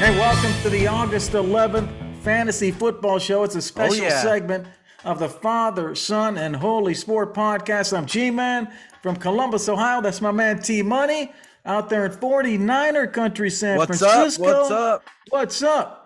Hey, welcome to the August 11th Fantasy Football Show. It's a special segment of the Father, Son, and Holy Sport podcast. I'm G-Man from Columbus, Ohio. That's my man T-Money out there in 49er country, San Francisco. What's up? What's up?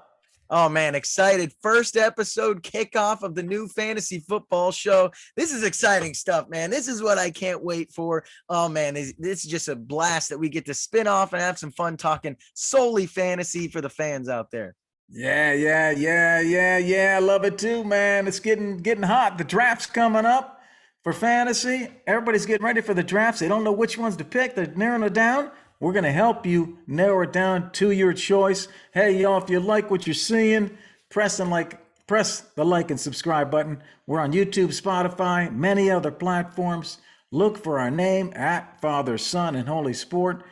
Oh, man, excited. First episode kickoff of the new fantasy football show. This is exciting stuff, man. This is what I can't wait for. Oh, man, this is just a blast that we get to spin off and have some fun talking solely fantasy for the fans out there. Yeah. I love it too, man. It's getting hot. The draft's coming up for fantasy. Everybody's getting ready for the drafts. They don't know which ones to pick. They're narrowing it down. We're going to help you narrow it down to your choice. Hey, y'all, if you like what you're seeing, press the like and subscribe button. We're on YouTube, Spotify, many other platforms. Look for our name at Father, Son, and Holy Sport.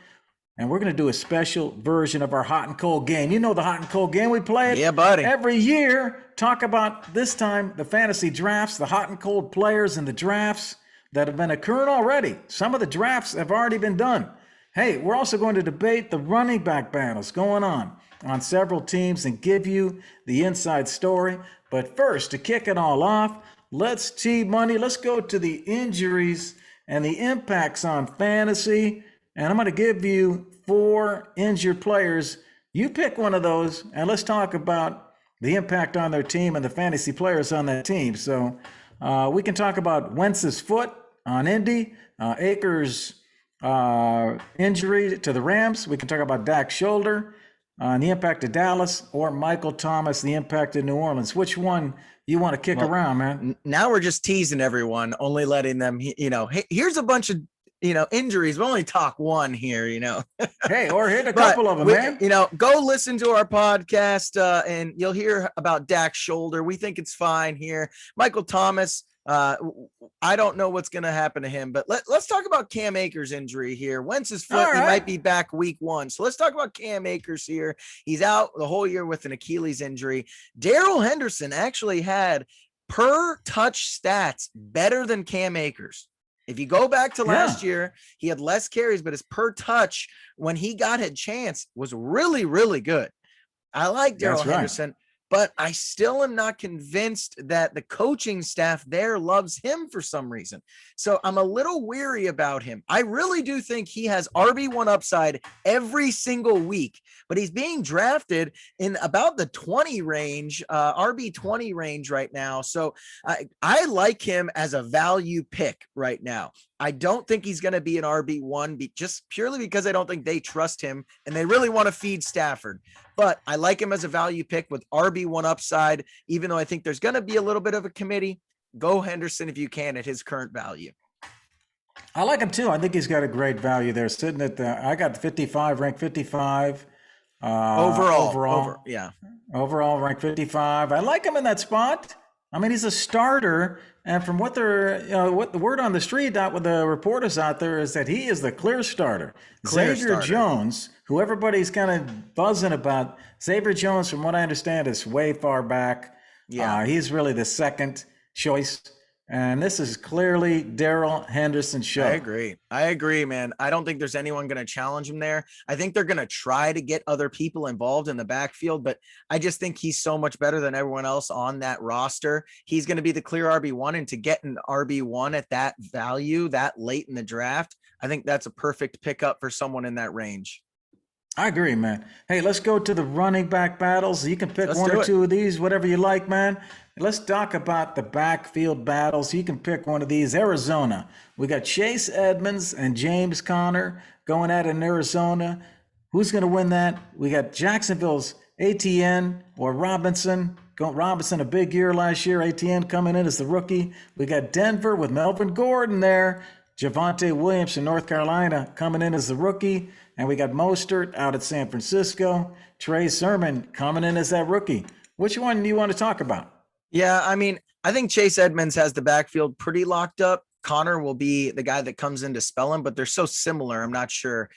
And we're going to do a special version of our hot and cold game. You know the hot and cold game. We play it every year. Talk about this time the fantasy drafts, the hot and cold players in the drafts that have been occurring already. Some of the drafts have already been done. Hey, we're also going to debate the running back battles going on several teams and give you the inside story. But first, to kick it all off, let's go to the injuries and the impacts on fantasy. And I'm going to give you 4 injured players. You pick one of those, and let's talk about the impact on their team and the fantasy players on that team. So we can talk about Wentz's foot on Indy, Akers' injury to the Rams. We can talk about Dak's shoulder on the impact of Dallas, or Michael Thomas, the impact of New Orleans. Which one you want to kick around, man? Now we're just teasing everyone, only letting them, hey, here's a bunch of, injuries. We only talk one here, Hey, or hit a couple of them, man. Go listen to our podcast and you'll hear about Dak's shoulder. We think it's fine here. Michael Thomas, I don't know what's going to happen to him, but let's talk about Cam Akers' injury here. Wentz's foot, He might be back week 1. So let's talk about Cam Akers here. He's out the whole year with an Achilles injury. Darrell Henderson actually had per touch stats better than Cam Akers. If you go back to last year, he had less carries, but his per touch when he got a chance was really, really good. I like Darrell Henderson. But I still am not convinced that the coaching staff there loves him for some reason. So I'm a little weary about him. I really do think he has RB1 upside every single week, but he's being drafted in about the 20 range, RB20 range right now. So I like him as a value pick right now. I don't think he's going to be an RB1 just purely because I don't think they trust him and they really want to feed Stafford. But I like him as a value pick with RB1 upside, even though I think there's going to be a little bit of a committee. Go Henderson if you can at his current value. I like him too. I think he's got a great value there. Sitting at I got 55, ranked 55. Overall, ranked 55. I like him in that spot. I mean, he's a starter, and from what what the word on the street out with the reporters out there is that he is the clear starter. Xavier Jones, who everybody's kind of buzzing about, Xavier Jones, from what I understand, is way far back. Yeah, he's really the second choice. And this is clearly Darrell Henderson's show. I agree, man. I don't think there's anyone going to challenge him there. I think they're going to try to get other people involved in the backfield, but I just think he's so much better than everyone else on that roster. He's going to be the clear RB1, and to get an RB1 at that value that late in the draft, I think that's a perfect pickup for someone in that range. I agree, man. Hey, let's go to the running back battles. You can pick one or two of these, whatever you like, man. Let's talk about the backfield battles. You can pick one of these. Arizona. We got Chase Edmonds and James Conner going at it in Arizona. Who's going to win that? We got Jacksonville's ATN or Robinson. Robinson, a big year last year. ATN coming in as the rookie. We got Denver with Melvin Gordon there. Javonte Williams from North Carolina coming in as the rookie. And we got Mostert out at San Francisco. Trey Sermon coming in as that rookie. Which one do you want to talk about? Yeah, I mean, I think Chase Edmonds has the backfield pretty locked up. Connor will be the guy that comes in to spell him, but they're so similar. I'm not sure.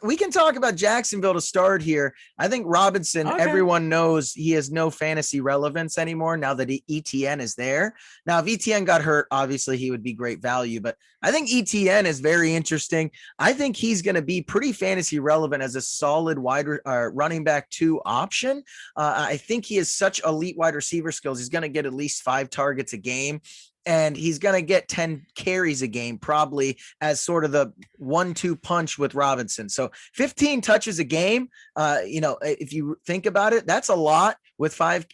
We can talk about Jacksonville to start here. I think Robinson, Okay. everyone knows he has no fantasy relevance anymore now that ETN is there. Now, if ETN got hurt, obviously he would be great value, but I think ETN is very interesting. I think he's going to be pretty fantasy relevant as a solid running back 2 option. I think he has such elite wide receiver skills. He's going to get at least 5 targets a game. And he's going to get 10 carries a game, probably as sort of the 1-2 punch with Robinson. So 15 touches a game, if you think about it, that's a lot with 5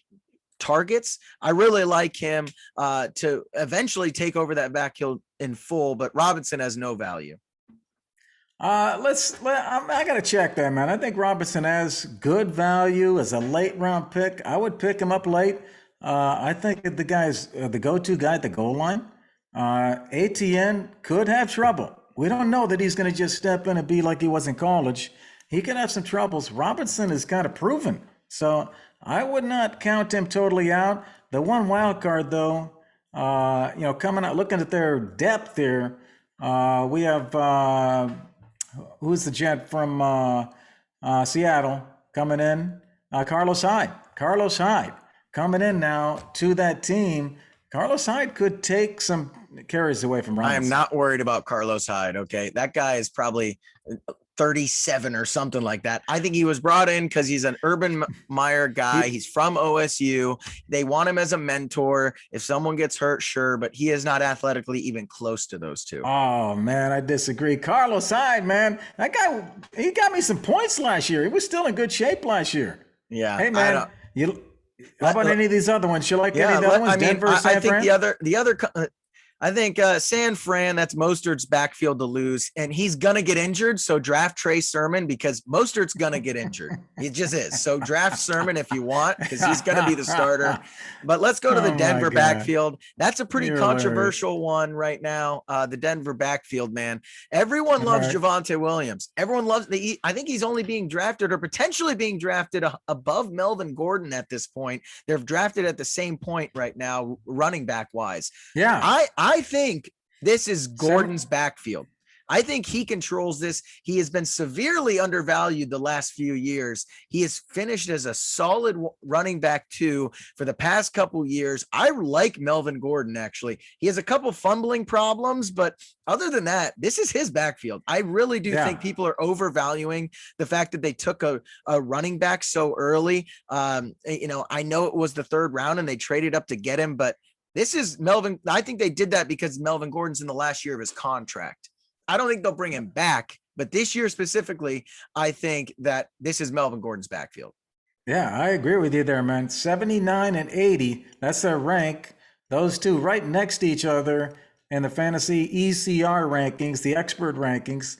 targets. I really like him to eventually take over that backfield in full, but Robinson has no value. I got to check that, man. I think Robinson has good value as a late round pick. I would pick him up late. I think the guy's the go-to guy at the goal line. ATN could have trouble. We don't know that he's going to just step in and be like he was in college. He could have some troubles. Robinson is kind of proven. So I would not count him totally out. The one wild card, though, coming out, looking at their depth here, we have, who's the jet from Seattle coming in? Carlos Hyde. Carlos Hyde. Coming in now to that team, Carlos Hyde could take some carries away from Robinson. I am not worried about Carlos Hyde. Okay. That guy is probably 37 or something like that. I think he was brought in because he's an Urban Meyer guy. He's from OSU. They want him as a mentor. If someone gets hurt, sure, but he is not athletically even close to those two. Oh, man, I disagree. Carlos Hyde, man, that guy, he got me some points last year. He was still in good shape last year. Yeah. Hey, man, how about any of these other ones? You like any of the other ones? Denver, San Fran? I think San Fran, that's Mostert's backfield to lose, and he's going to get injured. So draft Trey Sermon because Mostert's going to get injured. He just is. So draft Sermon if you want because he's going to be the starter. But let's go to the Denver backfield. That's a pretty controversial one right now. The Denver backfield, man. Everyone loves Javonte Williams. Everyone loves I think he's only being drafted or potentially being drafted above Melvin Gordon at this point. They're drafted at the same point right now, running back wise. Yeah. I think this is Gordon's backfield. I think he controls this. He has been severely undervalued the last few years. He has finished as a solid running back 2 for the past couple years. I like Melvin Gordon, actually. He has a couple fumbling problems, but other than that, this is his backfield. I really do think people are overvaluing the fact that they took a running back so early. I know it was the 3rd round and they traded up to get him, but this is Melvin. I think they did that because Melvin Gordon's in the last year of his contract. I don't think they'll bring him back, but this year specifically, I think that this is Melvin Gordon's backfield. Yeah, I agree with you there, man. 79 and 80, that's their rank. Those two right next to each other in the fantasy ECR rankings, the expert rankings.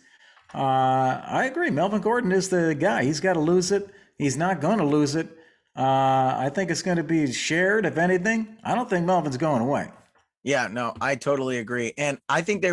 I agree. Melvin Gordon is the guy. He's got to lose it. He's not going to lose it. I think it's going to be shared, if anything. I don't think Melvin's going away. Yeah, no, I totally agree. And I think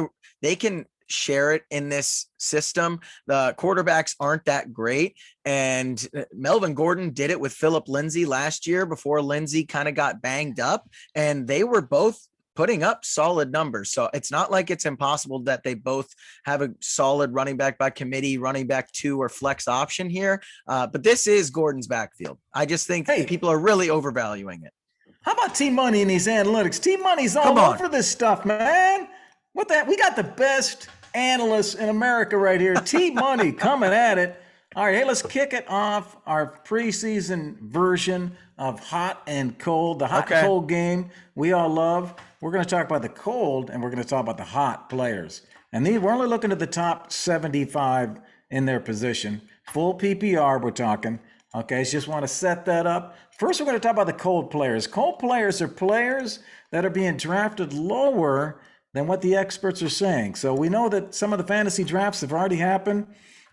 they can share it in this system. The quarterbacks aren't that great. And Melvin Gordon did it with Phillip Lindsay last year before Lindsay kind of got banged up. And they were both putting up solid numbers. So it's not like it's impossible that they both have a solid running back by committee, running back 2 or flex option here. But this is Gordon's backfield. I just think people are really overvaluing it. How about T-Money and these analytics? T-Money's all over this stuff, man. What the? We got the best analysts in America right here. T-Money coming at it. All right, hey, let's kick it off. Our preseason version of hot and cold, the hot and cold game we all love. We're going to talk about the cold, and we're going to talk about the hot players. And we're only looking at the top 75 in their position. Full PPR, we're talking. Okay, so just want to set that up. First, we're going to talk about the cold players. Cold players are players that are being drafted lower than what the experts are saying. So we know that some of the fantasy drafts have already happened.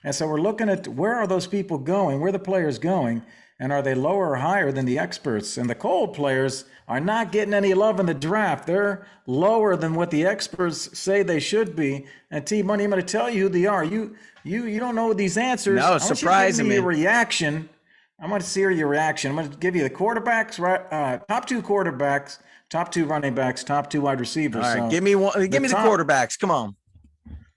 And so we're looking at where are those people going? Where are the players going? And are they lower or higher than the experts? And the cold players are not getting any love in the draft. They're lower than what the experts say they should be. And T-Money, I'm going to tell you who they are. You don't know these answers. No, surprising me. Your reaction. I want to see your reaction. I'm going to give you the quarterbacks, top 2 quarterbacks, top two running backs, top two wide receivers. All right, So give me one. Give me the top- quarterbacks. Come on.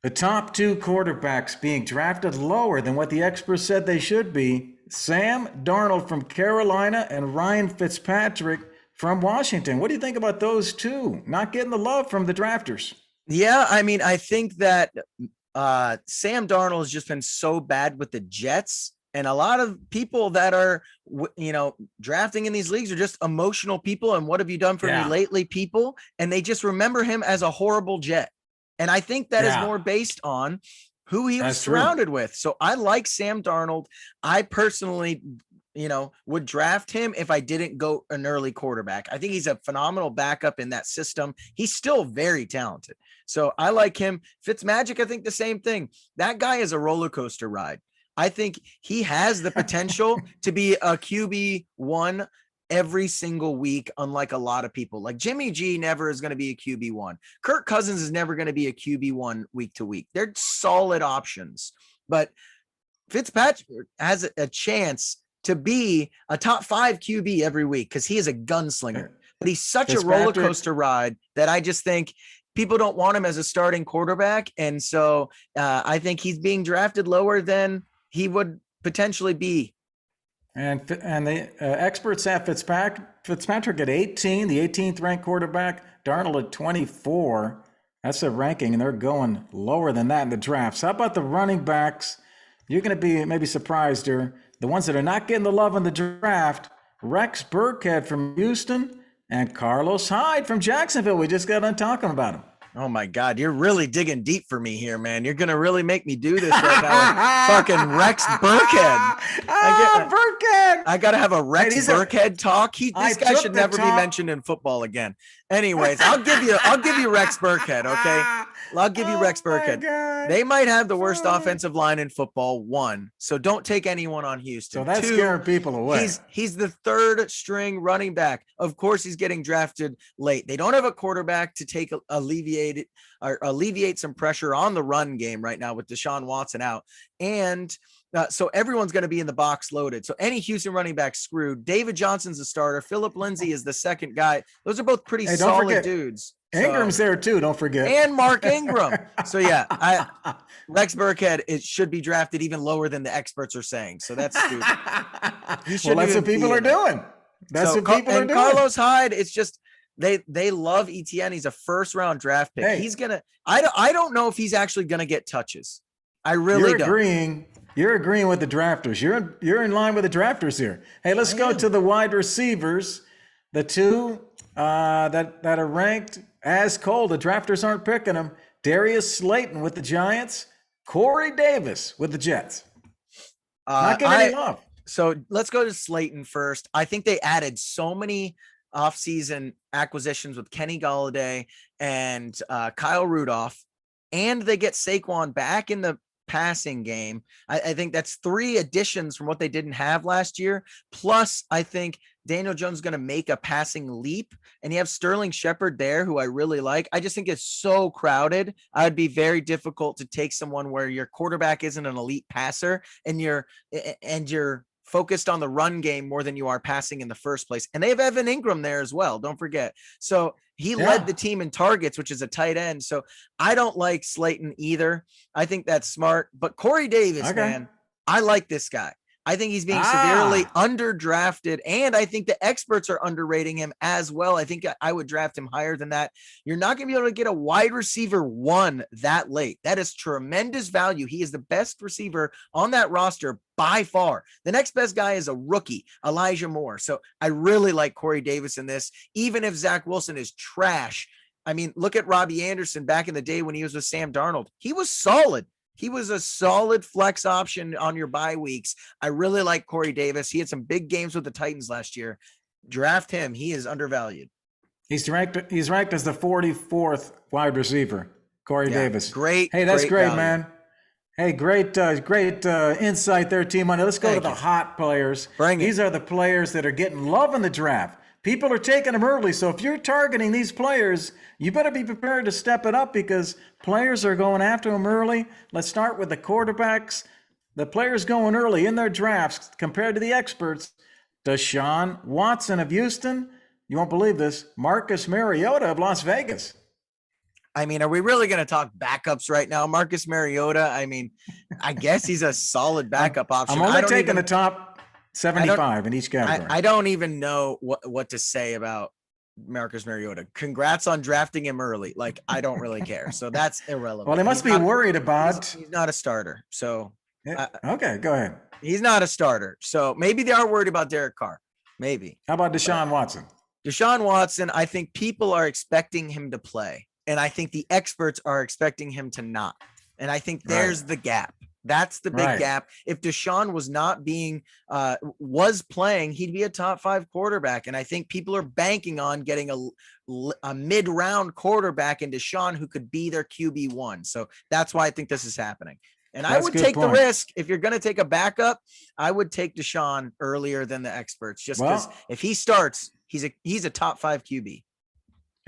the top two quarterbacks being drafted lower than what the experts said they should be: Sam Darnold from Carolina and Ryan Fitzpatrick from Washington. What do you think about those two not getting the love from the drafters? Yeah, I mean, I think that Sam Darnold has just been so bad with the Jets, and a lot of people that are, drafting in these leagues are just emotional people. And what have you done for Yeah. me lately, people? And they just remember him as a horrible Jet. And I think that is Yeah. more based on who he was That's true. surrounded with. So I like Sam Darnold. I personally, would draft him if I didn't go an early quarterback. I think he's a phenomenal backup in that system. He's still very talented. So I like him. Fitzmagic, I think the same thing. That guy is a roller coaster ride. I think he has the potential to be a QB1 every single week, unlike a lot of people. Like Jimmy G never is going to be a QB1. Kirk Cousins is never going to be a QB1 week to week. They're solid options. But Fitzpatrick has a chance to be a top 5 QB every week because he is a gunslinger. But he's such a roller coaster ride that I just think people don't want him as a starting quarterback. And so I think he's being drafted lower than he would potentially be. And the experts have Fitzpatrick at 18, the 18th ranked quarterback, Darnold at 24. That's their ranking, and they're going lower than that in the drafts. How about the running backs? You're going to be maybe surprised here. The ones that are not getting the love in the draft: Rex Burkhead from Houston and Carlos Hyde from Jacksonville. We just got done talking about him. Oh my God, you're really digging deep for me here, man. You're gonna really make me do this right now. Fucking Rex Burkhead. Burkhead. I gotta have a Rex Hey, Burkhead talk. This guy should never be mentioned in football again. Anyways, I'll give you Rex Burkhead, okay? I'll give you Rex Burkhead. God. They might have the worst offensive line in football, 1. So don't take anyone on Houston. So that's 2, scaring people away. He's the 3rd string running back. Of course, he's getting drafted late. They don't have a quarterback to alleviate some pressure on the run game right now with Deshaun Watson out. And so everyone's going to be in the box loaded. So any Houston running back screwed. David Johnson's the starter. Phillip Lindsay is the second guy. Those are both pretty solid dudes. Ingram's there too, don't forget. And Mark Ingram. So yeah, Rex Burkhead, it should be drafted even lower than the experts are saying. So that's stupid. Well, that's what people are doing. That's what people are doing. Carlos Hyde, it's just they love ETN. He's a first-round draft pick. Hey. He's gonna. I don't know if he's actually gonna get touches. I really don't. You're agreeing with the drafters. You're in line with the drafters here. Hey, let's go to the wide receivers. The two that are ranked as cold. The drafters aren't picking them. Darius Slayton with the Giants. Corey Davis with the Jets. Not getting any love. So let's go to Slayton first. I think they added so many offseason acquisitions with Kenny Golladay and Kyle Rudolph, and they get Saquon back in the passing game. I think that's 3 additions from what they didn't have last year. Plus, I think Daniel Jones is going to make a passing leap, and you have Sterling Shepard there, who I really like. I just think it's so crowded. I would be very difficult to take someone where your quarterback isn't an elite passer and you're focused on the run game more than you are passing in the first place. And they have Evan Ingram there as well. Don't forget. So he led the team in targets, which is a tight end. So I don't like Slayton either. I think that's smart, but Corey Davis, man, I like this guy. I think he's being severely underdrafted, and I think the experts are underrating him as well. I think I would draft him higher than that. You're not going to be able to get a wide receiver 1 that late. That is tremendous value. He is the best receiver on that roster by far. The next best guy is a rookie, Elijah Moore. So I really like Corey Davis in this, even if Zach Wilson is trash. I mean, look at Robbie Anderson back in the day when he was with Sam Darnold. He was solid. He was a solid flex option on your bye weeks. I really like Corey Davis. He had some big games with the Titans last year. Draft him. He is undervalued. He's ranked as the 44th wide receiver, Corey Davis. Great. Hey, that's great, value. man. Hey, great insight there, Team Money. Let's go to the hot players. These are the players that are getting love in the draft. People are taking them early. So if you're targeting these players, you better be prepared to step it up because players are going after them early. Let's start with the quarterbacks. The players going early in their drafts compared to the experts. Deshaun Watson of Houston, you won't believe this, Marcus Mariota of Las Vegas. I mean, are we really going to talk backups right now? Marcus Mariota, I mean, I guess he's a solid backup option. I'm only taking the top 75 in each category. I don't even know what to say about Marcus Mariota. Congrats on drafting him early. Like, I don't really care. So that's irrelevant. Well, they must be worried about. He's not a starter. So okay, go ahead. He's not a starter. So maybe they are worried about Derek Carr. Maybe. How about Deshaun Watson? Deshaun Watson, I think people are expecting him to play. And I think the experts are expecting him to not. And I think there's the gap. That's the big gap. If Deshaun was not was playing, he'd be a top 5 quarterback. And I think people are banking on getting a mid-round quarterback in Deshaun who could be their QB1. So that's why I think this is happening. And I would take the risk. If you're going to take a backup, I would take Deshaun earlier than the experts, just because if he starts, he's a top 5 QB.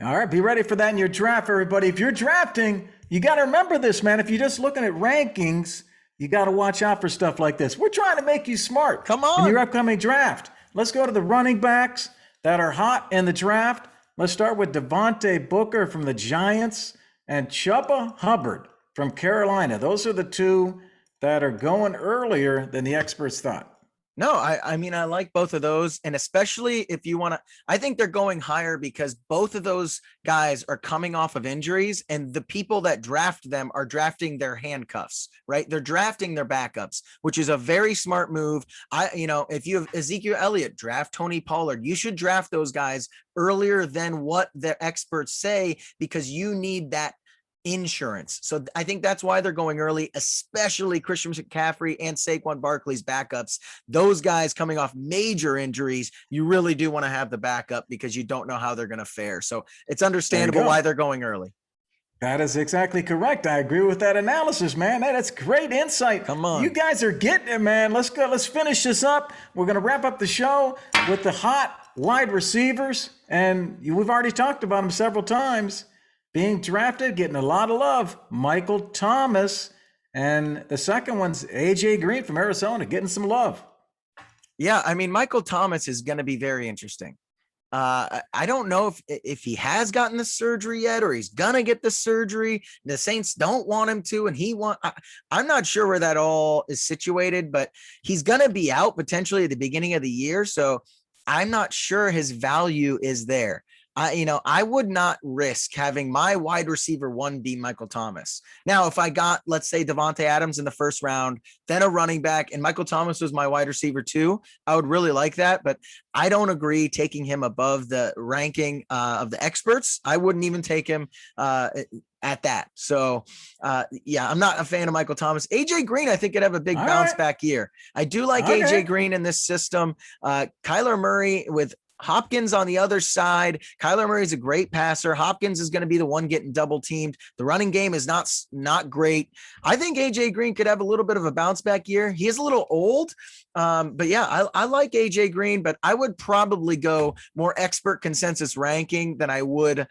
All right, be ready for that in your draft, everybody. If you're drafting, you got to remember this, man. If you're just looking at rankings, you got to watch out for stuff like this. We're trying to make you smart. Come on. In your upcoming draft. Let's go to the running backs that are hot in the draft. Let's start with Devontae Booker from the Giants and Chuba Hubbard from Carolina. Those are the two that are going earlier than the experts thought. No, I mean, I like both of those. And especially if you want to, I think they're going higher because both of those guys are coming off of injuries, and the people that draft them are drafting their handcuffs, right? They're drafting their backups, which is a very smart move. If you have Ezekiel Elliott, draft Tony Pollard. You should draft those guys earlier than what the experts say, because you need that insurance. So I think that's why they're going early, especially Christian McCaffrey and Saquon Barkley's backups. Those guys coming off major injuries, you really do want to have the backup because you don't know how they're going to fare. So it's understandable why they're going early. That is exactly correct. I agree with that analysis, man. That's great insight. Come on. You guys are getting it, man. Let's go. Let's finish this up. We're going to wrap up the show with the hot wide receivers. And we've already talked about them several times. Being drafted, getting a lot of love, Michael Thomas. And the second one's A.J. Green from Arizona, getting some love. Yeah, I mean, Michael Thomas is going to be very interesting. I don't know if he has gotten the surgery yet, or he's going to get the surgery. The Saints don't want him to, and I'm not sure where that all is situated, but he's going to be out potentially at the beginning of the year. So I'm not sure his value is there. I would not risk having my wide receiver 1 be Michael Thomas. Now, if I got, let's say, Devontae Adams in the first round, then a running back, and Michael Thomas was my wide receiver 2, I would really like that. But I don't agree taking him above the ranking of the experts. I wouldn't even take him at that. So, I'm not a fan of Michael Thomas. AJ Green, I think, could have a big bounce back year. I do like AJ Green in this system. Kyler Murray with Hopkins on the other side. Kyler Murray is a great passer. Hopkins is going to be the one getting double teamed. The running game is not great. I think AJ Green could have a little bit of a bounce back year. He is a little old, but yeah, I like AJ Green, but I would probably go more expert consensus ranking than I would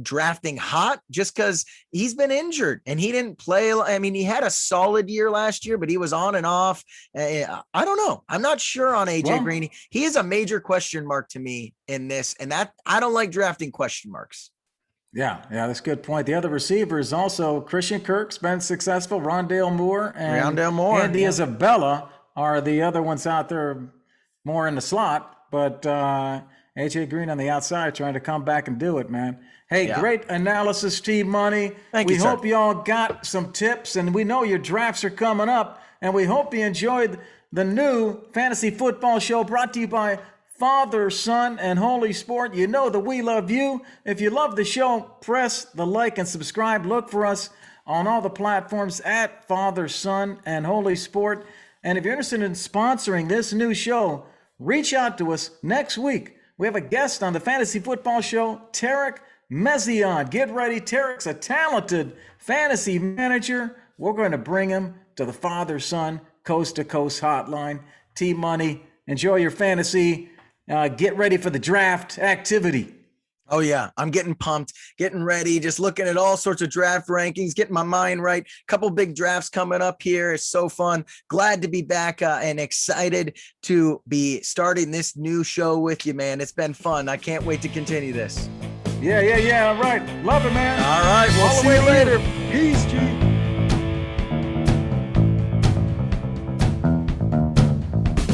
drafting hot, just because he's been injured and he didn't play. I mean, he had a solid year last year, but he was on and off. I don't know. I'm not sure on AJ Green. He is a major question mark to me in this, and that I don't like drafting question marks. Yeah, that's a good point. The other receivers also, Christian Kirk's been successful, Rondale Moore and Andy Isabella are the other ones out there more in the slot, but AJ Green on the outside trying to come back and do it, man. Hey, great analysis, T-Money. Thank you, we hope you all got some tips, and we know your drafts are coming up, and we hope you enjoyed the new Fantasy Football Show brought to you by Father, Son, and Holy Sport. You know that we love you. If you love the show, press the like and subscribe. Look for us on all the platforms at Father, Son, and Holy Sport. And if you're interested in sponsoring this new show, reach out to us next week. We have a guest on the Fantasy Football Show, Tarek Mezion. Get ready. Tarek's a talented fantasy manager. We're going to bring him to the Father, Son, Coast to Coast hotline. T-Money, enjoy your fantasy. Get ready for the draft activity. Oh yeah, I'm getting pumped, getting ready, just looking at all sorts of draft rankings, getting my mind right. Couple big drafts coming up here. It's so fun. Glad to be back and excited to be starting this new show with you, man. It's been fun. I can't wait to continue this. Yeah. All right. Love it, man. All right, we'll All the see way you later. Peace, G.